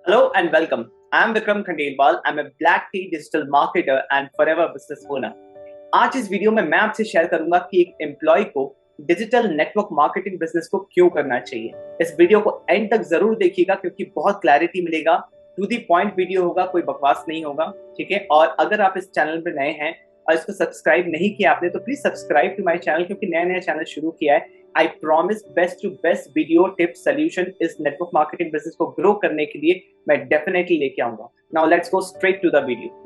Hello and welcome. I am Vikram Khandelwal. I'm a black tea digital marketer and forever business owner. आज इस video में मैं आपसे share करूंगा कि एक एम्प्लॉय को डिजिटल नेटवर्क मार्केटिंग बिजनेस को क्यों करना चाहिए। इस वीडियो को एंड तक जरूर देखिएगा क्योंकि बहुत क्लैरिटी मिलेगा। टू दी पॉइंट वीडियो होगा, कोई बकवास नहीं होगा, ठीक है। और अगर आप इस चैनल पर नए हैं और इसको सब्सक्राइब नहीं किया आपने तो please subscribe to my channel क्योंकि नया नया चैनल शुरू किया है। I promise best to best video tip solution इस नेटवर्क मार्केटिंग बिजनेस को ग्रो करने के लिए मैं डेफिनेटली लेके आऊंगा। Now let's go straight to the video.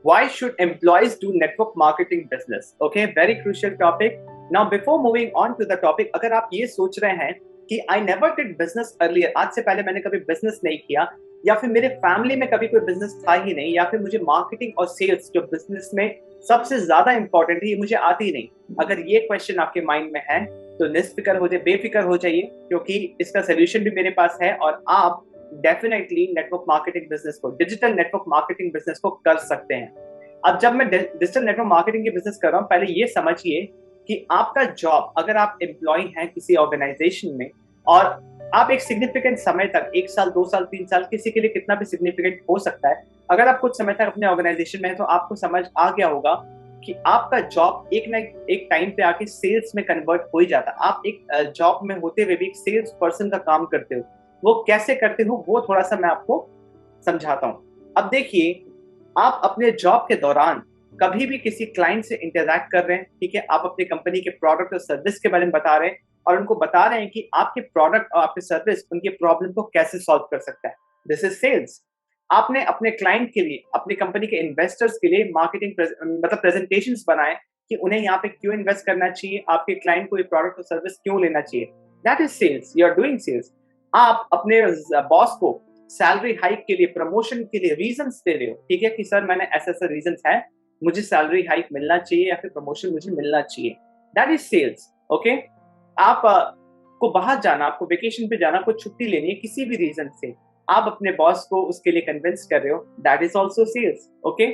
Why should employees do network marketing business? Okay, very crucial topic. Now, before moving on to the topic, अगर आप ये सोच रहे हैं कि I never did business earlier, आज से पहले मैंने कभी business नहीं किया, या फिर मेरे फैमिली में कभी कोई बिजनेस था ही नहीं, या फिर मुझे मार्केटिंग और सेल्स जो बिजनेस में सबसे ज्यादा इंपॉर्टेंट है ये मुझे आती ही नहीं, अगर ये क्वेश्चन आपके माइंड में है तो निश्फिक्र हो जाए, बेफिक्र हो जाइए क्योंकि इसका सोल्यूशन भी मेरे पास है और आप डेफिनेटली नेटवर्क मार्केटिंग बिजनेस को, डिजिटल नेटवर्क मार्केटिंग बिजनेस को कर सकते हैं। अब जब मैं डिजिटल नेटवर्क मार्केटिंग की बिजनेस कर रहा हूँ, पहले ये समझिए कि आपका जॉब, अगर आप एम्प्लॉय हैं किसी ऑर्गेनाइजेशन में और आप एक सिग्निफिकेंट समय तक, 1 साल 2 साल 3 साल, किसी के लिए कितना भी सिग्निफिकेंट हो सकता है, अगर आप कुछ समय तक अपने ऑर्गेनाइजेशन में है तो आपको समझ आ गया होगा कि आपका जॉब एक ना एक टाइम पे आके सेल्स में कन्वर्ट हो ही जाता है। आप एक जॉब में होते हुए भी एक सेल्स पर्सन का काम करते हो। वो कैसे करते हो वो थोड़ा सा मैं आपको समझाता हूँ। अब देखिए, आप अपने जॉब के दौरान कभी भी किसी क्लाइंट से इंटरैक्ट कर रहे हैं, ठीक है, आप अपनी कंपनी के प्रोडक्ट और सर्विस के बारे में बता रहे हैं और उनको बता रहे हैं कि आपके प्रोडक्ट और आपके सर्विस उनके प्रॉब्लम को कैसे सॉल्व कर सकता है। This is sales. आपने अपने क्लाइंट के लिए, अपनी कंपनी के इन्वेस्टर्स के लिए मार्केटिंग मतलब प्रेजेंटेशंस बनाए कि उन्हें यहाँ पे क्यों इन्वेस्ट करना चाहिए, आपके क्लाइंट को ये प्रोडक्ट और सर्विस क्यों लेना चाहिए। That is sales, you are doing sales. आप अपने बॉस को सैलरी हाइक के लिए, प्रमोशन के लिए रीजंस दे रहे हो, ठीक है, कि सर मैंने ऐसा ऐसा रीजंस है, मुझे सैलरी हाइक मिलना चाहिए या फिर प्रमोशन मुझे मिलना चाहिए। That is sales. ओके, आप को बाहर जाना, आपको वेकेशन पे जाना, कोई छुट्टी लेनी है किसी भी रीजन से, आप अपने बॉस को उसके लिए कन्विंस कर रहे हो, that is also sales. Okay,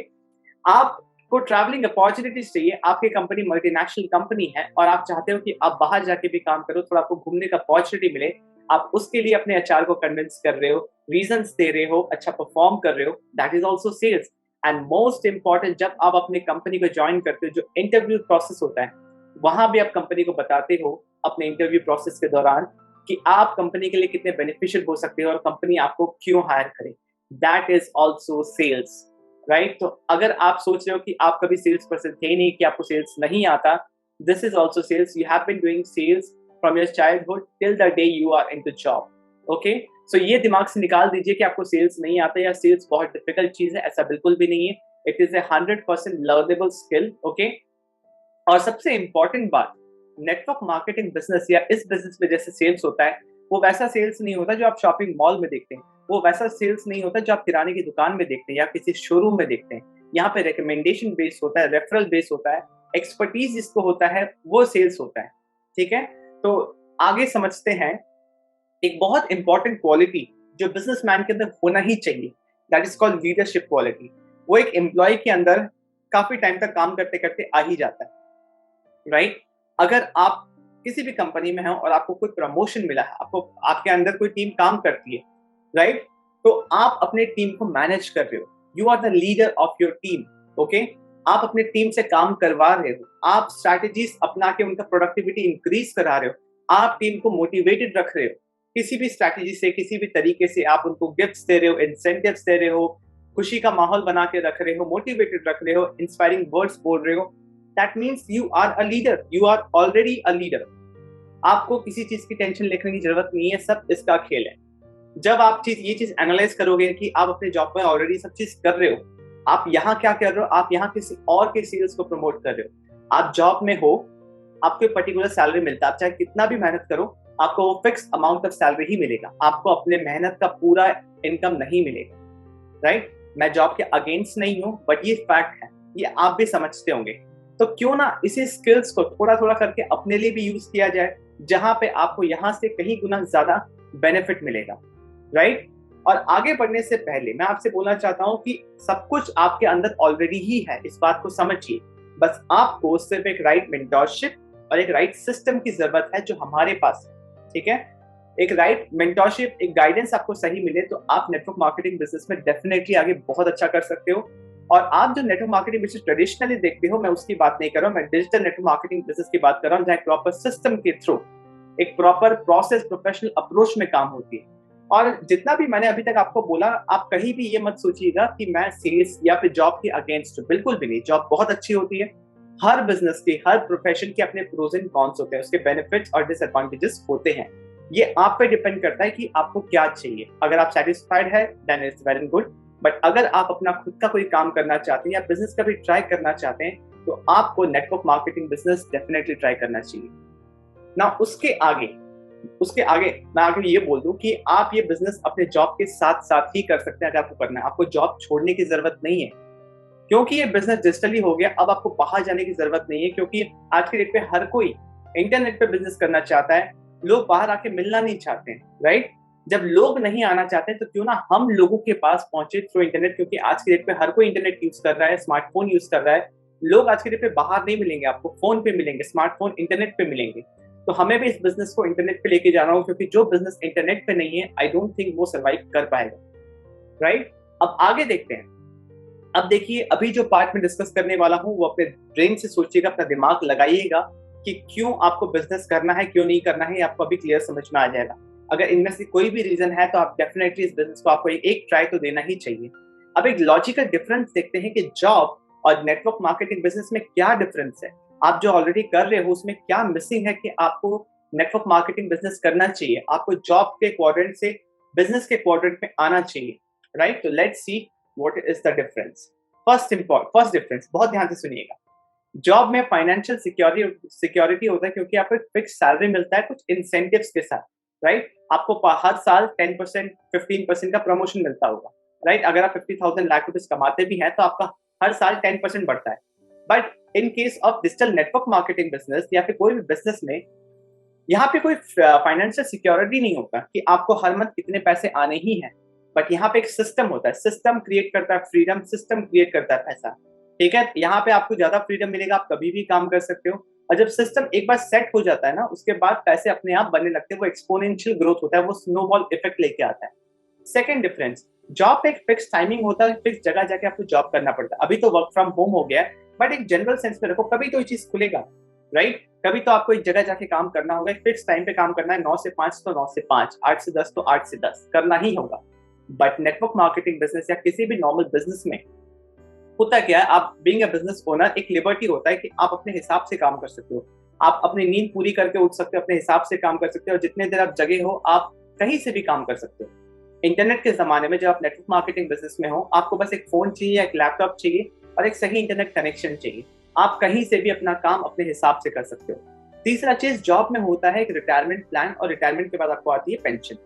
आपको ट्रैवलिंग अपॉर्चुनिटीज चाहिए, आपकी कंपनी मल्टीनेशनल कंपनी है और आप चाहते हो कि आप बाहर जाके भी काम करो, थोड़ा आपको घूमने का अपॉर्चुनिटी मिले, आप उसके लिए अपने एचआर को कन्विंस कर रहे हो, रीजंस दे रहे हो, अच्छा परफॉर्म कर रहे हो, that is also sales. And most important, जब आप अपने कंपनी को ज्वाइन करते हो, जो इंटरव्यू प्रोसेस होता है, वहां भी आप कंपनी को बताते हो अपने इंटरव्यू प्रोसेस के दौरान कि आप कंपनी के लिए कितने बेनिफिशियल हो सकते हो और कंपनी आपको क्यों हायर करे। That is also sales, right. तो अगर आप सोच रहे हो कि आप कभी सेल्स पर्सन थे नहीं, कि आपको सेल्स नहीं आता, this is also sales. You have been doing sales from your childhood till the day you are in to job. Okay, so ये दिमाग से निकाल दीजिए कि आपको सेल्स नहीं आता या सेल्स बहुत डिफिकल्ट चीज है, ऐसा बिल्कुल भी नहीं है। It is a 100% learnable skill. Okay, और सबसे इंपॉर्टेंट बात, नेटवर्क मार्केटिंग बिजनेस या इस बिजनेस में जैसे सेल्स होता है, वो वैसा सेल्स नहीं होता जो आप शॉपिंग मॉल में देखते हैं, वो वैसा सेल्स नहीं होता जो आप किराने की दुकान में देखते हैं या किसी शोरूम में देखते हैं। यहाँ पे रिकमेंडेशन बेस्ड होता है, रेफरल बेस्ड होता है, एक्सपर्टीज जिसको होता है वो सेल्स होता है, ठीक है। तो आगे समझते हैं एक बहुत इंपॉर्टेंट क्वालिटी जो बिजनेसमैन के अंदर होना ही चाहिए, that is called leadership quality. वो एक एम्प्लॉय के अंदर काफी टाइम तक काम करते करते आ ही जाता है, राइट। अगर आप किसी भी कंपनी में हो और आपको कोई प्रमोशन मिला है, आपको, आपके अंदर कोई टीम काम करती है, राइट, तो आप अपने टीम को मैनेज कर रहे हो, you are the leader of your team. Okay, आप अपने टीम से काम करवा रहे हो, आप स्ट्रैटेजीज अपना के उनका प्रोडक्टिविटी इंक्रीज करा रहे हो, आप टीम को मोटिवेटेड रख रहे हो, किसी भी स्ट्रैटेजी से, किसी भी तरीके से आप उनको गिफ्ट्स दे रहे हो, इंसेंटिव्स दे रहे हो, खुशी का माहौल बना के रख रहे हो, मोटिवेटेड रख रहे हो, इंस्पायरिंग वर्ड्स बोल रहे हो, that means you are a leader, you are already a leader। आपको किसी चीज की टेंशन लेने की जरूरत नहीं है, सब इसका खेल है। जब आप ये चीज एनालाइज करोगे कि आप अपने जॉब में ऑलरेडी सब चीज कर रहे हो, आप यहाँ क्या कर रहे हो, आप यहाँ किसी और के सेल्स को प्रमोट कर रहे हो, आप जॉब में हो, आपको पर्टिकुलर सैलरी मिलता है, आप चाहे कितना भी मेहनत करो आपको वो फिक्स अमाउंट ऑफ सैलरी ही मिलेगा, आपको अपने मेहनत का पूरा इनकम नहीं मिलेगा, राइट। मैं जॉब के अगेंस्ट नहीं हूँ बट ये फैक्ट है, ये आप भी समझते होंगे। तो क्यों ना इसी स्किल्स को थोड़ा थोड़ा करके अपने लिए भी यूज किया जाए, जहां पे आपको यहाँ से कहीं गुना ज्यादा बेनिफिट मिलेगा, राइट। और आगे बढ़ने से पहले मैं आपसे बोलना चाहता हूँ कि सब कुछ आपके अंदर ऑलरेडी ही है, इस बात को समझिए। बस आपको सिर्फ एक राइट मेंटरशिप और एक राइट सिस्टम की जरूरत है जो हमारे पास है, ठीक है। एक राइट मेंटरशिप, एक गाइडेंस आपको सही मिले तो आप नेटवर्क मार्केटिंग बिजनेस में डेफिनेटली आगे बहुत अच्छा कर सकते हो। और आप जो नेटवर्क मार्केटिंग बिजनेस ट्रेडिशनली देखते हो, मैं उसकी बात नहीं कर रहा हूँ, मैं डिजिटल नेटवर्क मार्केटिंग बिजनेस की बात कर रहा हूँ, जहाँ प्रॉपर सिस्टम के थ्रू एक प्रॉपर प्रोसेस, प्रोफेशनल अप्रोच में काम होती है। और जितना भी मैंने अभी तक आपको बोला, आप कहीं भी ये मत सोचिएगा कि मैं सेल्स या फिर जॉब के अगेंस्ट हूँ, बिल्कुल भी नहीं। जॉब बहुत अच्छी होती है। हर बिजनेस के, हर प्रोफेशन के अपने प्रोज एंड कॉन्स होते हैं, उसके बेनिफिट्स और डिसएडवांटेजेस होते हैं। ये आप पे डिपेंड करता है कि आपको क्या चाहिए। अगर आप सेटिस्फाइड है then it's very good, but अगर आप अपना खुद का कोई काम करना चाहते हैं या बिजनेस का भी ट्राई करना चाहते हैं तो आपको network marketing business definitely try करना चाहिए ना। उसके आगे मैं आगे ये बोल दूं कि आप ये बिजनेस अपने जॉब के साथ साथ ही कर सकते हैं। अगर आपको करना है, आपको जॉब छोड़ने की जरूरत नहीं है, क्योंकि ये बिजनेस डिजिटली हो गया। अब आपको बाहर जाने की जरूरत नहीं है, क्योंकि आज के डेट पे हर कोई इंटरनेट पे बिजनेस करना चाहता है। लोग बाहर आके मिलना नहीं चाहते हैं, राइट। जब लोग नहीं आना चाहते तो क्यों ना हम लोगों के पास पहुंचे थ्रू इंटरनेट, क्योंकि आज के डेट पे हर कोई इंटरनेट यूज कर रहा है, स्मार्टफोन यूज कर रहा है। लोग आज के डेट पे बाहर नहीं मिलेंगे, आपको फोन पे मिलेंगे, स्मार्टफोन, इंटरनेट पे मिलेंगे। तो हमें भी इस बिजनेस को इंटरनेट पे लेके जाना हो, क्योंकि जो बिजनेस इंटरनेट पे नहीं है, आई डोंट थिंक वो सर्वाइव कर पाएगा, राइट। अब आगे देखते हैं। अब देखिए, अभी जो पार्ट में डिस्कस करने वाला हूं वो अपने ब्रेन से सोचिएगा, अपना दिमाग लगाइएगा कि क्यों आपको बिजनेस करना है, क्यों नहीं करना है, आपको अभी क्लियर समझ में आ जाएगा। अगर इनमें से कोई भी रीजन है तो आप डेफिनेटली इस बिजनेस को आपको एक ट्राई तो देना ही चाहिए। अब एक लॉजिकल डिफरेंस देखते हैं कि जॉब और नेटवर्क मार्केटिंग बिजनेस में क्या डिफरेंस है। आप जो ऑलरेडी कर रहे हो उसमें क्या मिसिंग है कि आपको नेटवर्क मार्केटिंग बिजनेस करना चाहिए, आपको जॉब के क्वाड्रेंट से बिजनेस के क्वाड्रेंट में आना चाहिए, राइट। तो let's see what is the difference. First difference, बहुत ध्यान से सुनिएगा। जॉब में फाइनेंशियल सिक्योरिटी होता है, क्योंकि आपको फिक्स सैलरी मिलता है कुछ इंसेंटिव्स के साथ, राइट। आपको हर साल 10%, 15% का प्रमोशन मिलता होगा, राइट। अगर आप 50,000 लाख रुपीज कमाते भी हैं तो आपका हर साल 10% बढ़ता है। But in case of digital network marketing business या फिर कोई भी बिजनेस में, यहाँ पे कोई फाइनेंशियल सिक्योरिटी नहीं होता कि आपको हर मंथ कितने पैसे आने ही हैं। बट यहाँ पे एक सिस्टम होता है, सिस्टम क्रिएट करता है फ्रीडम, सिस्टम क्रिएट करता है पैसा, ठीक है। यहाँ पे आपको ज्यादा फ्रीडम मिलेगा, आप कभी भी काम कर सकते हो। और जब सिस्टम एक बार सेट हो जाता है ना, उसके बाद पैसे अपने आप बनने लगते हैं। वो एक्सपोनेंशियल ग्रोथ होता है, वो स्नोबॉल इफेक्ट लेके आता है। सेकेंड डिफरेंस, जॉब पे एक फिक्स टाइमिंग होता है, फिक्स जगह जाके आपको जॉब करना पड़ता है। अभी तो वर्क फ्रॉम होम हो गया है, बट एक जनरल सेंस में रखो, कभी तो ये चीज खुलेगा, राइट। कभी तो आपको एक जगह जाके काम करना होगा, एक फिक्स टाइम पे काम करना है, 9 से 5 तो 9 से 5, 8 से 10 तो 8 से 10 करना ही होगा। बट नेटवर्क मार्केटिंग बिजनेस या किसी भी नॉर्मल बिजनेस में होता क्या है, आप बीइंग अ बिजनेस ओनर एक लिबर्टी होता है कि आप अपने हिसाब से काम कर सकते हो। आप अपनी नींद पूरी करके उठ सकते हो, अपने हिसाब से काम कर सकते हो, और जितने देर आप जगे हो आप कहीं से भी काम कर सकते हो। इंटरनेट के जमाने में जब आप नेटवर्क मार्केटिंग बिजनेस में हो, आपको बस एक फोन चाहिए या एक लैपटॉप चाहिए और एक सही इंटरनेट कनेक्शन चाहिए। आप कहीं से भी अपना काम अपने हिसाब से कर सकते हो। तीसरा चीज जॉब में होता है एक रिटायरमेंट प्लान, और रिटायरमेंट के बाद आपको आती है पेंशन।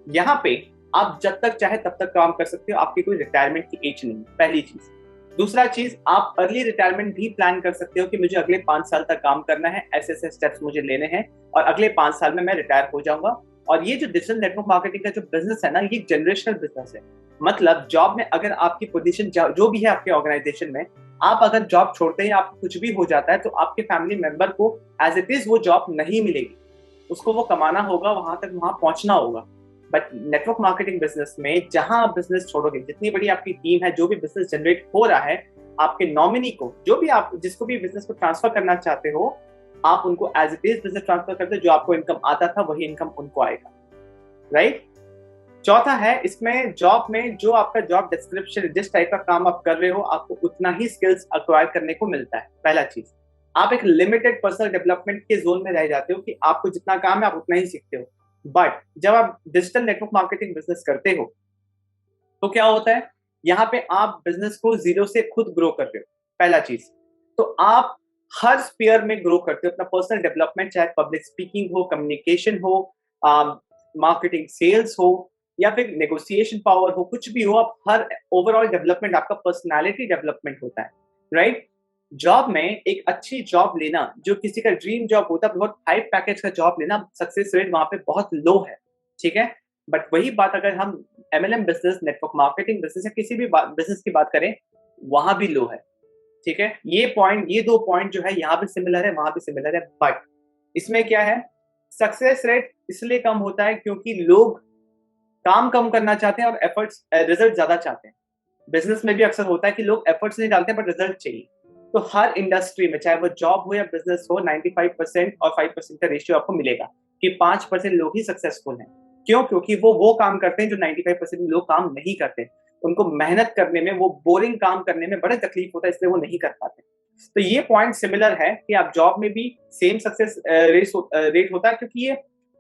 यहाँ पे आप जब तक चाहे तब तक काम कर सकते हो, आपकी कोई रिटायरमेंट की एज नहीं, पहली चीज। दूसरा चीज, आप अर्ली रिटायरमेंट भी प्लान कर सकते हो कि मुझे अगले 5 साल तक काम करना है, ऐसे ऐसे स्टेप्स मुझे लेने हैं और अगले 5 साल में मैं रिटायर हो जाऊंगा। और ये जो डिजिटल नेटवर्क मार्केटिंग का जो बिजनेस है ना, ये जनरेशनल बिजनेस है। मतलब जॉब में अगर आपकी पोजीशन जो भी है आपके ऑर्गेनाइजेशन में, आप अगर जॉब छोड़ते हैं, आपको कुछ भी हो जाता है, तो आपके फैमिली मेंबर को एज इट इज वो जॉब नहीं मिलेगी। उसको वो कमाना होगा, वहां तक वहां पहुंचना होगा। बट नेटवर्क मार्केटिंग बिजनेस में जहां आप बिजनेस छोड़ोगे, जितनी बड़ी आपकी टीम है, जो भी बिजनेस जनरेट हो रहा है, आपके नॉमिनी को, जो भी आप जिसको भी बिजनेस को ट्रांसफर करना चाहते हो, आप उनको as it is business transfer करते हो। जो आपको इनकम आता था वही इनकम उनको आएगा, राइट। चौथा है, इसमें जॉब में जो आपका जॉब डिस्क्रिप्शन, जिस टाइप का काम आप कर रहे हो, आपको उतना ही स्किल्स अक्वायर करने को मिलता है। पहला चीज, आप एक लिमिटेड पर्सनल डेवलपमेंट के जोन में रह जाते हो कि आपको जितना काम है आप उतना ही सीखते हो। बट जब आप डिजिटल नेटवर्क मार्केटिंग बिजनेस करते हो तो क्या होता है, यहाँ पे आप बिजनेस को जीरो से खुद ग्रो कर रहे हो, पहला चीज। तो आप हर स्पीयर में ग्रो करते हो अपना पर्सनल डेवलपमेंट, चाहे पब्लिक स्पीकिंग हो, कम्युनिकेशन हो, मार्केटिंग, सेल्स हो, या फिर नेगोशिएशन पावर हो, कुछ भी हो, आप हर ओवरऑल डेवलपमेंट, आपका पर्सनालिटी डेवलपमेंट होता है, राइट। जॉब में एक अच्छी जॉब लेना, जो किसी का ड्रीम जॉब होता है, बहुत हाई पैकेज का जॉब लेना, सक्सेस रेट वहां पे बहुत लो है, ठीक है। बट वही बात अगर हम MLM business, network marketing business या किसी भी बिजनेस की बात करें, वहां भी लो है, ठीक है। ये 2 पॉइंट जो है यहाँ भी सिमिलर है, वहां भी सिमिलर है। बट इसमें क्या है, सक्सेस रेट इसलिए कम होता है क्योंकि लोग काम कम करना चाहते हैं और एफर्ट्स रिजल्ट ज्यादा चाहते हैं। बिजनेस में भी अक्सर होता है कि लोग एफर्ट्स नहीं डालते बट रिजल्ट चाहिए। तो हर इंडस्ट्री में, चाहे वो जॉब हो या बिजनेस हो, 95% और 5% का रेशियो आपको मिलेगा कि 5% लोग ही सक्सेसफुल हैं। क्यों? क्योंकि वो काम करते हैं जो 95% लोग काम नहीं करते। उनको मेहनत करने में, वो बोरिंग काम करने में बड़े तकलीफ होता है, इसलिए वो नहीं कर पाते। तो ये पॉइंट सिमिलर है कि आप जॉब में भी सेम सक्सेस रेट होता है, क्योंकि ये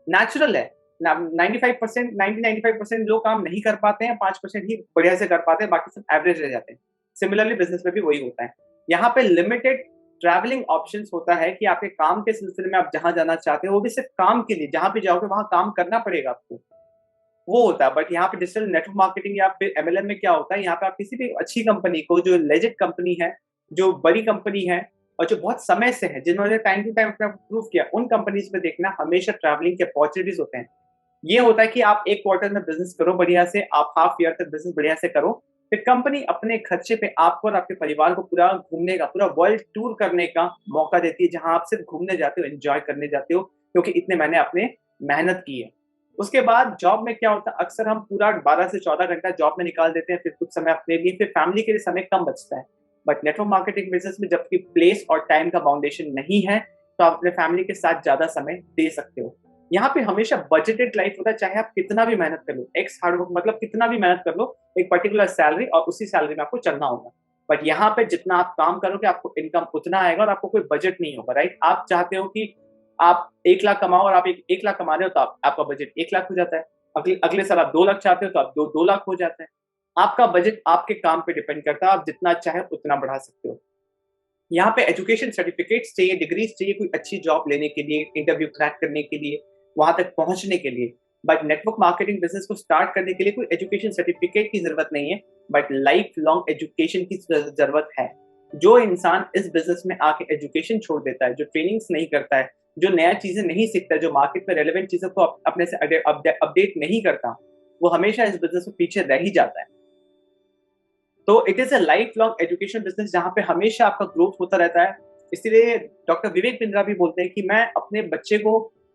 नेचुरल है। 95% 90-95% लोग काम नहीं कर पाते हैं, 5% ही बढ़िया से कर पाते हैं, बाकी सब एवरेज रह जाते हैं। सिमिलरली बिजनेस में भी वही होता है। यहाँ पे लिमिटेड ट्रैवलिंग ऑप्शंस होता है कि आपके काम के सिलसिले में आप जहां जाना चाहते हो, वो भी सिर्फ काम के लिए, जहां भी जाओगे वहां काम करना पड़ेगा आपको, वो होता है। बट यहाँ पे डिजिटल नेटवर्क मार्केटिंग या फिर एमएलएम में क्या होता है, यहाँ पे आप किसी भी अच्छी कंपनी को, जो लेजिट कंपनी है, जो बड़ी कंपनी है और जो बहुत समय से है, जिन्होंने टाइम टू टाइम अपना प्रूव किया, उन कंपनीज में देखना हमेशा ट्रैवलिंग के अपॉर्चुनिटीज होते हैं। ये होता है कि आप एक क्वार्टर में बिजनेस करो बढ़िया से, आप हाफ ईयर तक बिजनेस बढ़िया से करो, फिर कंपनी अपने खर्चे पे आपको और आपके परिवार को पूरा घूमने का, पूरा वर्ल्ड टूर करने का मौका देती है, जहां आप सिर्फ घूमने जाते हो, एंजॉय करने जाते हो, क्योंकि इतने महीने आपने मेहनत की है। उसके बाद जॉब में क्या होता है, अक्सर हम पूरा 12 से 14 घंटा जॉब में निकाल देते हैं, फिर कुछ समय अपने लिए, फिर फैमिली के लिए समय कम बचता है। बट नेटवर्क मार्केटिंग बिजनेस में जबकि प्लेस और टाइम का बाउंडेशन नहीं है, तो आप अपने फैमिली के साथ ज्यादा समय दे सकते हो। यहाँ पे हमेशा बजटेड लाइफ होता है, चाहे आप कितना भी मेहनत कर लो, एक्स हार्डवर्क मतलब कितना भी मेहनत कर लो, एक पर्टिकुलर सैलरी और उसी सैलरी में आपको चलना होगा। बट यहाँ पे जितना आप काम करोगे, आपको इनकम उतना आएगा और आपको कोई बजट नहीं होगा, राइट? आप चाहते हो कि आप 1 लाख कमाओ और आप 1 लाख कमा रहे हो, तो आपका बजट 1 लाख हो जाता है। अगले अगले साल आप 2 लाख चाहते हो, तो आप 2 लाख हो जाता है। आपका बजट आपके काम पे डिपेंड करता है, आप जितना चाहे उतना बढ़ा सकते हो। यहाँ पे एजुकेशन सर्टिफिकेट्स चाहिए, डिग्रीज चाहिए कोई अच्छी जॉब लेने के लिए, इंटरव्यू क्रैक करने के लिए, वहां तक पहुंचने के लिए। बट नेटवर्क मार्केटिंग बिजनेस को स्टार्ट करने के लिए कोई एजुकेशन सर्टिफिकेट की जरूरत नहीं है, बट लाइफ लॉन्ग एजुकेशन की जरूरत है। जो इंसान इस बिजनेस में आके एजुकेशन छोड़ देता है, जो ट्रेनिंग्स नहीं करता है, जो नया चीजें नहीं सीखता है, जो मार्केट में रेलेवेंट चीजों को अपने से अपडेट नहीं करता, वो हमेशा इस बिजनेस में पीछे रह ही जाता है। तो it is a life long education business, जहां पे हमेशा आपका ग्रोथ होता रहता है। इसीलिए डॉक्टर विवेक बिंद्रा भी बोलते हैं कि मैं अपने बच्चे को,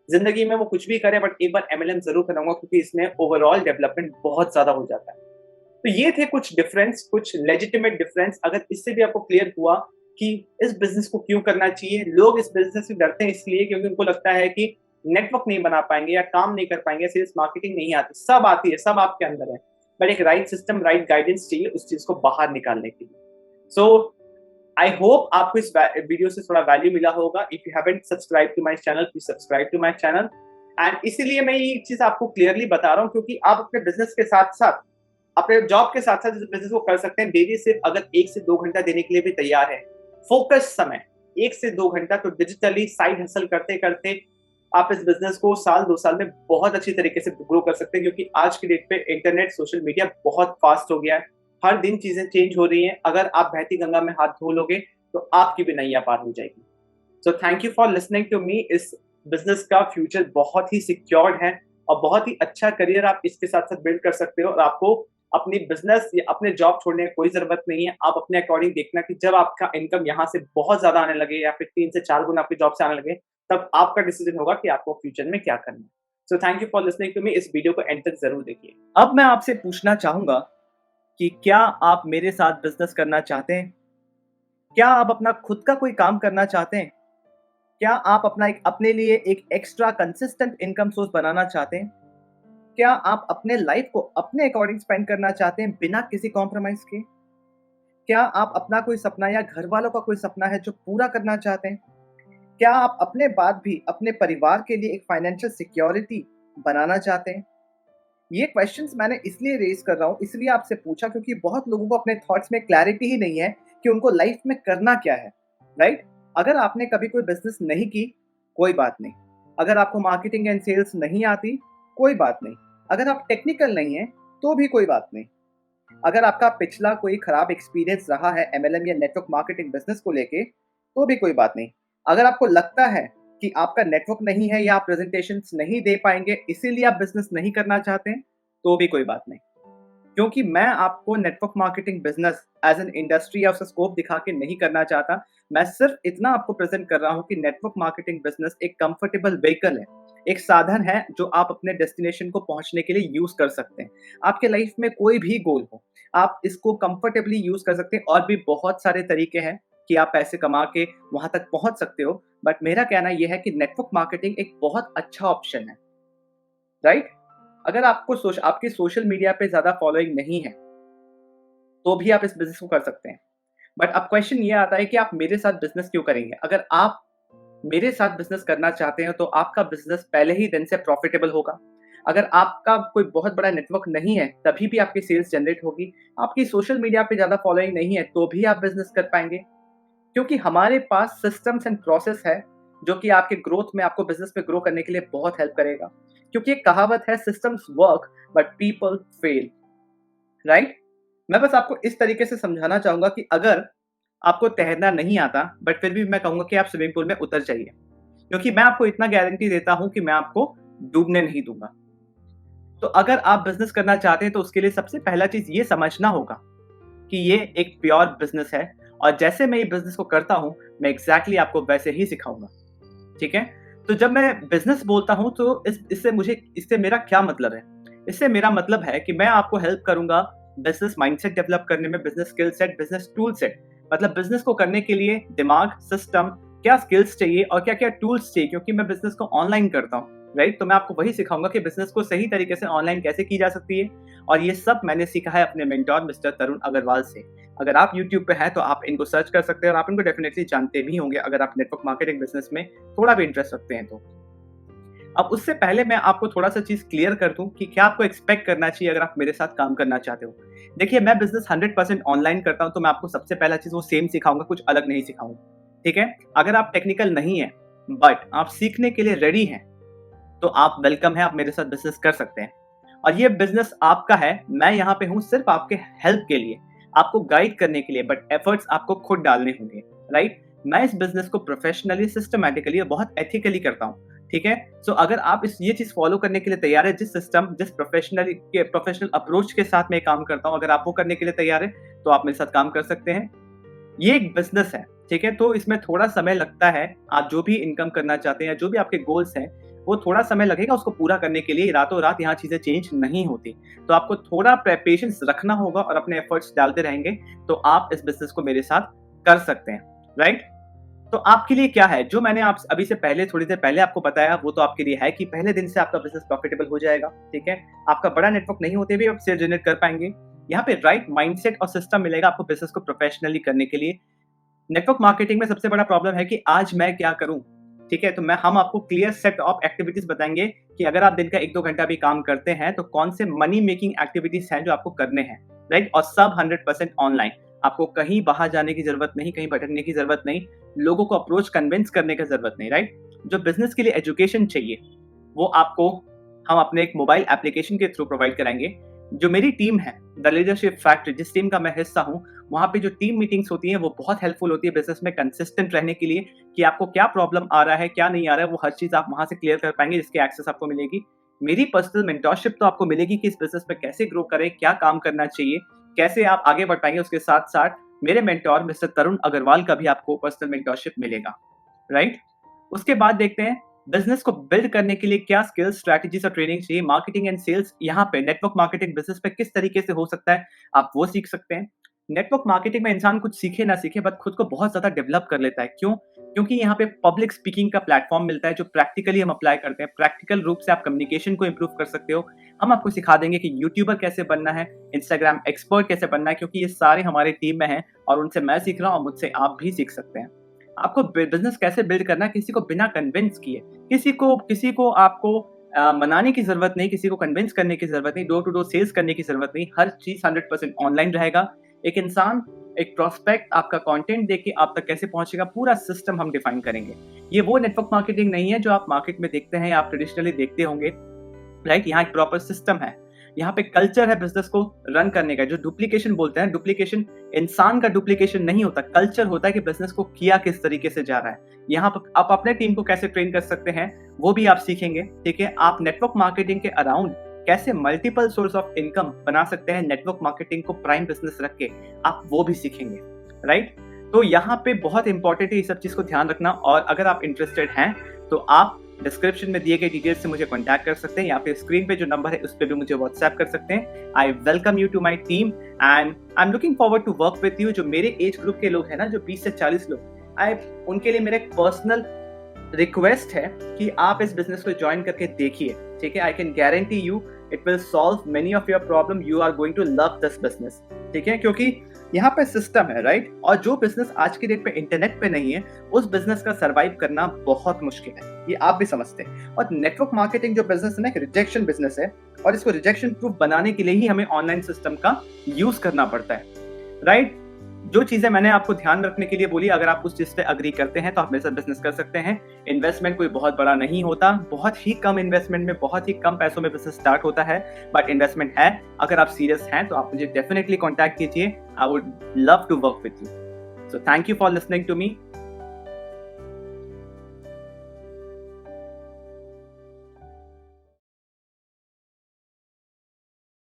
जिंदगी में वो कुछ भी करे बट एक बार एमएलएम जरूर कराऊंगा, क्योंकि इसमें ओवरऑल डेवलपमेंट बहुत ज्यादा हो जाता है। तो ये थे कुछ डिफरेंस, कुछ लेजिटिमेट डिफरेंस। अगर इससे भी आपको क्लियर हुआ कि इस बिजनेस को क्यों करना चाहिए, लोग इस बिजनेस से डरते हैं इसलिए क्योंकि उनको लगता है कि नेटवर्क नहीं बना पाएंगे या काम नहीं कर पाएंगे, सेल्स मार्केटिंग नहीं आती। सब आती है, सब आपके अंदर है, बट एक राइट सिस्टम, राइट गाइडेंस चाहिए उस चीज को बाहर निकालने के लिए। सो आई होप आपको इस वीडियो से थोड़ा वैल्यू मिला होगा। If you haven't subscribe to my channel, please subscribe to my channel. And इसीलिए मैं ये चीज आपको क्लियरली बता रहा हूँ, क्योंकि आप अपने बिजनेस के साथ साथ, अपने जॉब के साथ साथ इस बिजनेस को कर सकते हैं। डेली सिर्फ अगर 1 से 2 घंटा देने के लिए भी तैयार है, फोकस समय 1 से 2 घंटा, तो डिजिटली साइड हसल करते करते आप इस बिजनेस को साल 2 साल में बहुत अच्छी तरीके से ग्रो कर सकते हैं। क्योंकि आज की डेट पे इंटरनेट, सोशल मीडिया बहुत फास्ट हो गया है, हर दिन चीजें चेंज हो रही हैं। अगर आप बहती गंगा में हाथ धो लोगे तो आपकी भी नैया पार हो जाएगी। So thank you for listening to me. इस बिजनेस का फ्यूचर बहुत ही सिक्योर्ड है और बहुत ही अच्छा करियर आप इसके साथ साथ बिल्ड कर सकते हो। और आपको अपनी बिजनेस या अपने जॉब छोड़ने की कोई जरूरत नहीं है। आप अपने अकॉर्डिंग देखना कि जब आपका इनकम यहाँ से बहुत ज्यादा आने लगे या फिर 3 से 4 गुना आपकी जॉब से आने लगे, तब आपका डिसीजन होगा कि आपको फ्यूचर में क्या करना है। So thank you for listening to me. इस वीडियो को एंड तक जरूर देखिए। अब मैं आपसे पूछना चाहूंगा कि क्या आप मेरे साथ बिजनेस करना चाहते हैं? क्या आप अपना खुद का कोई काम करना चाहते हैं? क्या आप अपने लिए एक एक्स्ट्रा कंसिस्टेंट इनकम सोर्स बनाना चाहते हैं? क्या आप अपने लाइफ को अपने अकॉर्डिंग स्पेंड करना चाहते हैं बिना किसी कॉम्प्रोमाइज के? क्या आप अपना कोई सपना या घर वालों का कोई सपना है जो पूरा करना चाहते हैं? क्या आप अपने बाद भी अपने परिवार के लिए एक फाइनेंशियल सिक्योरिटी बनाना चाहते हैं? ये क्वेश्चंस मैंने इसलिए रेज कर रहा हूँ, इसलिए आपसे पूछा क्योंकि बहुत लोगों को अपने थॉट्स में क्लैरिटी ही नहीं है कि उनको लाइफ में करना क्या है, राइट? अगर आपने कभी कोई बिजनेस नहीं की, कोई बात नहीं। अगर आपको मार्केटिंग एंड सेल्स नहीं आती, कोई बात नहीं। अगर आप टेक्निकल नहीं है, तो भी कोई बात नहीं। अगर आपका पिछला कोई खराब एक्सपीरियंस रहा है एमएलएम या नेटवर्क मार्केटिंग बिजनेस को लेके, तो भी कोई बात नहीं। अगर आपको लगता है कि आपका नेटवर्क नहीं है या आप प्रेजेंटेशंस नहीं दे पाएंगे, इसीलिए आप बिजनेस नहीं करना चाहते हैं, तो भी कोई बात नहीं। क्योंकि मैं आपको network marketing business as an industry या उसका स्कोप दिखा के नहीं करना चाहता। मैं सिर्फ इतना आपको प्रेजेंट कर रहा हूं कि नेटवर्क मार्केटिंग बिजनेस एक कंफर्टेबल व्हीकल है, एक साधन है जो आप अपने डेस्टिनेशन को पहुंचने के लिए यूज कर सकते हैं। आपके लाइफ में कोई भी गोल हो, आप इसको कंफर्टेबली यूज कर सकते हैं। और भी बहुत सारे तरीके हैं कि आप पैसे कमा के वहां तक पहुंच सकते हो, बट मेरा कहना यह है कि नेटवर्क मार्केटिंग एक बहुत अच्छा ऑप्शन है, राइट? अगर आपकी सोशल मीडिया पे ज्यादा फॉलोइंग नहीं है तो भी आप इस बिजनेस को कर सकते हैं। बट अब क्वेश्चन ये आता है कि आप मेरे साथ बिजनेस क्यों करेंगे? अगर आप मेरे साथ बिजनेस करना चाहते हैं तो आपका बिजनेस पहले ही दिन से प्रॉफिटेबल होगा। अगर आपका कोई बहुत बड़ा नेटवर्क नहीं है तभी भी आपकी सेल्स जनरेट होगी। आपकी सोशल मीडिया पे ज्यादा फॉलोइंग नहीं है तो भी आप बिजनेस कर पाएंगे, क्योंकि हमारे पास सिस्टम्स एंड प्रोसेस है जो कि आपके ग्रोथ में, आपको बिजनेस में ग्रो करने के लिए बहुत हेल्प करेगा। क्योंकि एक कहावत है, systems work but people fail, right? मैं बस आपको इस तरीके से समझाना चाहूंगा कि अगर आपको तैरना नहीं आता बट फिर भी मैं कहूंगा कि आप स्विमिंग पूल में उतर जाइए, क्योंकि मैं आपको इतना गारंटी देता हूं कि मैं आपको डूबने नहीं दूंगा। तो अगर आप बिजनेस करना चाहते हैं तो उसके लिए सबसे पहला चीज ये समझना होगा कि ये एक प्योर बिजनेस है, और जैसे मैं ये बिजनेस को करता हूं मैं एग्जैक्टली आपको वैसे ही सिखाऊंगा, ठीक है? तो जब मैं बिजनेस बोलता हूं तो इससे मेरा क्या मतलब है? इससे मेरा मतलब है कि मैं आपको हेल्प करूंगा बिजनेस माइंडसेट डेवलप करने में, business skill set, business tool set. मतलब बिजनेस को करने के लिए दिमाग, सिस्टम, क्या स्किल्स चाहिए और क्या क्या टूल्स चाहिए, क्योंकि मैं बिजनेस को ऑनलाइन करता हूँ, राइट? तो मैं आपको वही सिखाऊंगा कि बिजनेस को सही तरीके से ऑनलाइन कैसे की जा सकती है। और ये सब मैंने सीखा है अपने मेंटोर मिस्टर तरुण अग्रवाल से। अगर आप यूट्यूब पे हैं तो आप इनको सर्च कर सकते हैं और आप इनको डेफिनेटली जानते भी होंगे अगर आप नेटवर्क मार्केटिंग बिजनेस में थोड़ा भी इंटरेस्ट रखते हैं तो। अब उससे पहले मैं आपको थोड़ा सा चीज क्लियर कर दूं कि क्या आपको एक्सपेक्ट करना चाहिए अगर आप मेरे साथ काम करना चाहते हो। देखिए, मैं बिजनेस 100% ऑनलाइन करता हूं, तो मैं आपको सबसे पहला चीज वो सेम सिखाऊंगा, कुछ अलग नहीं सिखाऊंगा, ठीक है? अगर आप टेक्निकल नहीं है बट आप सीखने के लिए रेडी हैं तो आप वेलकम है, आप मेरे साथ बिजनेस कर सकते हैं। और ये बिजनेस आपका है, मैं यहाँ पे हूँ सिर्फ आपके हेल्प के लिए, आपको गाइड करने के लिए, बट एफर्ट्स आपको खुद डालने होंगे, राइट? मैं इस बिजनेस को प्रोफेशनली, सिस्टमैटिकली और बहुत एथिकली करता हूँ, ठीक है? सो अगर आप ये चीज फॉलो करने के लिए तैयार है, जिस प्रोफेशनल अप्रोच के साथ मैं काम करता हूँ, अगर आप वो करने के लिए तैयार है तो आप मेरे साथ काम कर सकते हैं। ये एक बिजनेस है, ठीक है? तो इसमें थोड़ा समय लगता है। आप जो भी इनकम करना चाहते हैं, जो भी आपके गोल्स हैं, वो थोड़ा समय लगेगा उसको पूरा करने के लिए। रातों रात यहाँ चीजें चेंज नहीं होती, तो आपको थोड़ा पेशेंस रखना होगा और अपने एफर्ट्स डालते रहेंगे तो आप इस बिजनेस को मेरे साथ कर सकते हैं, राइट? तो आपके लिए क्या है, जो मैंने आप अभी से पहले, थोड़ी देर पहले आपको बताया, वो तो आपके लिए है कि पहले दिन से आपका बिजनेस प्रॉफिटेबल हो जाएगा, ठीक है? आपका बड़ा नेटवर्क नहीं होते भी आप सेल जनरेट कर पाएंगे। यहाँ पे राइट माइंडसेट और सिस्टम मिलेगा आपको बिजनेस को प्रोफेशनली करने के लिए। नेटवर्क मार्केटिंग में सबसे बड़ा प्रॉब्लम है कि आज मैं क्या करूं, ठीक है? तो हम आपको क्लियर सेट ऑफ एक्टिविटीज बताएंगे कि अगर आप दिन का 1-2 घंटा भी काम करते हैं तो कौन से मनी मेकिंग एक्टिविटीज हैं जो आपको करने हैं, राइट? और सब 100% ऑनलाइन। आपको कहीं बाहर जाने की जरूरत नहीं, कहीं भटकने की जरूरत नहीं, लोगों को अप्रोच कन्विंस करने की जरूरत नहीं, राइट? जो बिजनेस के लिए एजुकेशन चाहिए वो आपको हम अपने एक मोबाइल एप्लीकेशन के थ्रू प्रोवाइड कराएंगे। जो मेरी टीम है, द लीडरशिप फैक्ट्री, जिस टीम का मैं हिस्सा हूं, वहां पे जो टीम मीटिंग्स होती हैं वो बहुत हेल्पफुल होती है बिजनेस में कंसिस्टेंट रहने के लिए, कि आपको क्या प्रॉब्लम आ रहा है, क्या नहीं आ रहा है, वो हर चीज आप वहां से क्लियर कर पाएंगे, जिसकी एक्सेस आपको मिलेगी। मेरी पर्सनल मेंटरशिप तो आपको मिलेगी कि इस बिजनेस में कैसे ग्रो करें, क्या काम करना चाहिए, कैसे आप आगे बढ़ पाएंगे। उसके साथ साथ मेरे मेंटोर मिस्टर तरुण अग्रवाल का भी आपको पर्सनल मेंटरशिप मिलेगा, राइट? उसके बाद देखते हैं बिजनेस को बिल्ड करने के लिए क्या स्किल्स, स्ट्रैटेजीज और ट्रेनिंग चाहिए। मार्केटिंग एंड सेल्स, यहाँ पे नेटवर्क मार्केटिंग बिजनेस पे किस तरीके से हो सकता है, आप वो सीख सकते हैं। नेटवर्क मार्केटिंग में इंसान कुछ सीखे ना सीखे बट खुद को बहुत ज्यादा डेवलप कर लेता है। क्यों? क्योंकि यहाँ पे पब्लिक स्पीकिंग का प्लेटफॉर्म मिलता है जो प्रैक्टिकली हम अप्लाई करते हैं। प्रैक्टिकल रूप से आप कम्युनिकेशन को इंप्रूव कर सकते हो। हम आपको सिखा देंगे कि यूट्यूबर कैसे बनना है, इंस्टाग्राम एक्सपर्ट कैसे बनना है, क्योंकि ये सारे हमारे टीम में हैं और उनसे मैं सीख रहा हूँ और मुझसे आप भी सीख सकते हैं। आपको बिजनेस कैसे बिल्ड करना है, किसी को बिना कन्विंस किए, किसी को आपको मनाने की जरूरत नहीं, किसी को कन्विंस करने की जरूरत नहीं, डोर टू डोर सेल्स करने की जरूरत नहीं। हर चीज 100% ऑनलाइन रहेगा। एक इंसान, एक प्रोस्पेक्ट आपका कंटेंट देख के आप तक कैसे पहुंचेगा, पूरा सिस्टम हम डिफाइन करेंगे। ये वो नेटवर्क मार्केटिंग नहीं है जो आप मार्केट में देखते हैं या आप ट्रेडिशनली देखते होंगे, राइट? यहाँ एक प्रॉपर सिस्टम है, यहाँ पे कल्चर है बिजनेस को रन करने का। जो डुप्लीकेशन बोलते हैं, डुप्लीकेशन इंसान का डुप्लीकेशन नहीं होता, कल्चर होता है कि बिजनेस को किया किस तरीके से जा रहा है। यहाँ पर आप अपने टीम को कैसे ट्रेन कर सकते हैं वो भी आप सीखेंगे, ठीक है? आप नेटवर्क मार्केटिंग के अराउंड कैसे मल्टीपल सोर्स ऑफ इनकम बना सकते हैं, नेटवर्क मार्केटिंग को प्राइम बिजनेस रख के, आप वो भी सीखेंगे, राइट? तो यहाँ पे बहुत इंपॉर्टेंट है इस सब चीज को ध्यान रखना। और अगर आप इंटरेस्टेड हैं तो आप डिस्क्रिप्शन में दिए गए डिटेल्स से मुझे कॉन्टैक्ट कर सकते हैं, या फिर स्क्रीन पे जो नंबर है उस पर भी मुझे व्हाट्सएप कर सकते हैं। I welcome you to my team and I am looking forward to work with you. जो मेरे एज ग्रुप के लोग हैं ना, जो 20 से 40 लोग, उनके लिए मेरा एक पर्सनल रिक्वेस्ट है कि आप इस बिजनेस को ज्वाइन करके देखिए, ठीक है। I can guarantee you it will solve many of your problem, you are going to love this business, ठीक है। क्योंकि यहाँ पे सिस्टम है, राइट, और जो बिजनेस आज की डेट पे इंटरनेट पे नहीं है उस बिजनेस का सर्वाइव करना बहुत मुश्किल है, ये आप भी समझते हैं। और नेटवर्क मार्केटिंग जो बिजनेस है ना, एक रिजेक्शन बिजनेस है, और इसको रिजेक्शन प्रूफ बनाने के लिए ही हमें ऑनलाइन सिस्टम का यूज करना पड़ता है, राइट। जो चीजें मैंने आपको ध्यान रखने के लिए बोली, अगर आप उस चीज पे अग्री करते हैं तो आप मेरे साथ बिजनेस कर सकते हैं। इन्वेस्टमेंट कोई बहुत बड़ा नहीं होता, बहुत ही कम इन्वेस्टमेंट में, बहुत ही कम पैसों में बिजनेस स्टार्ट होता है, बट इन्वेस्टमेंट है। अगर आप सीरियस हैं तो आप मुझे डेफिनेटली कॉन्टैक्ट कीजिए। I would love to work with you. So thank you for listening to me.